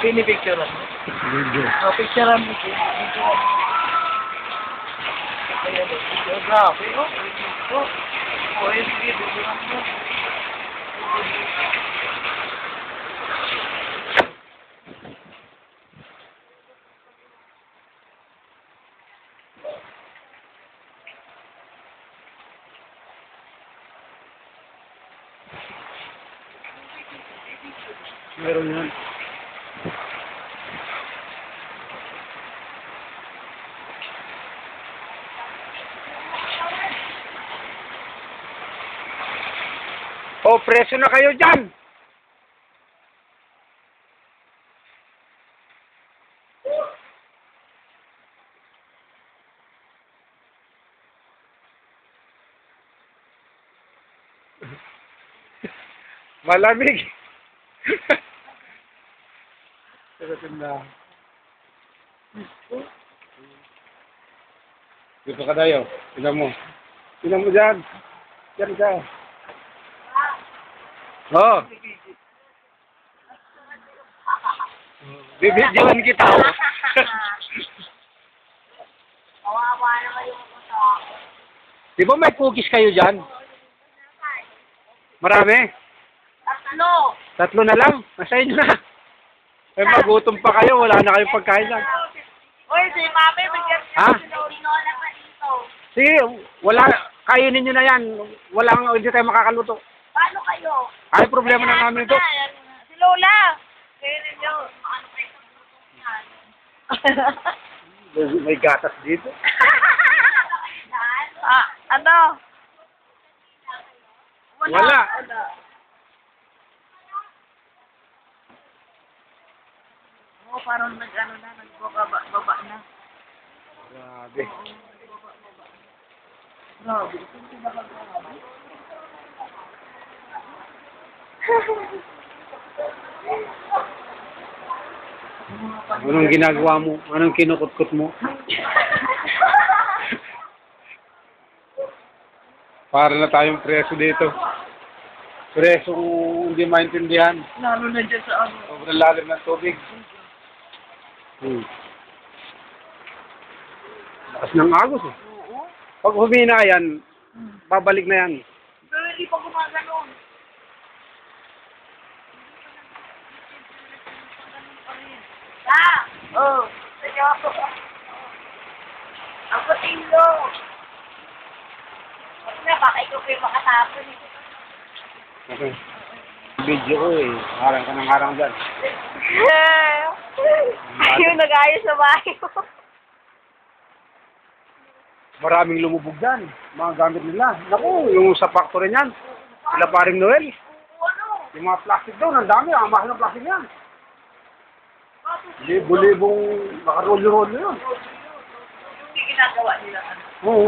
Pinipicturean mo? Video. Oh, picturean mo. Picturean mo. Ayan, videography. Oh, sige, picturean mo. Meron yan. Oh, preso na kayo dyan! Malamig! Sagutin na. Dito ka tayo. Tingnan mo. Tingnan mo dyan. Dyan ka. Oo. Bibidyoan kita. Kawawa naman yung sa akin. Di ba may cookies kayo dyan? Marami? Tatlo! Tatlo na lang. Nasa inyo na. Eh, magutom pa kayo. Wala na kayong pagkain lang. Uy, si Mami, bigyan Ha? niya si Tinola pa dito. Sige, wala. Kainin nyo na yan. Hindi tayo makakaluto. Paano kayo? Ay, problema na namin ito. Si Lola! Kainin niyo. Ano kayo? May gatas dito. Ano? Wala. Oo, parang nag-ano na, nagbaba na. Grabe. Grabe. Anong ginagawa mo? Anong kinukutkot mo? Para na tayong preso dito. Preso kung hindi maintindihan. Lalo na dyan sa ano. Sobrang lalim ng tubig. Lakas ng agos eh. Oo. Pag humina yan, babalik na yan. Pero hindi pa gumaganon. Oh. Sige ako. Ako tinglo. Baka ikaw kayo makatapon. Okay. Video ko eh. Harang ka ng harang dyan. Yung nag-ayos sa bahay mo. Maraming lumubog dyan. Mga gamit nila. Naku, yung sa factory niyan. Sila paring Noel. Yung mga plastic doon, ang dami. Ang mahal ng plastic yan. Libo-libong nakarolyo-rolyo yun. Hindi ginagawa nila. Oo.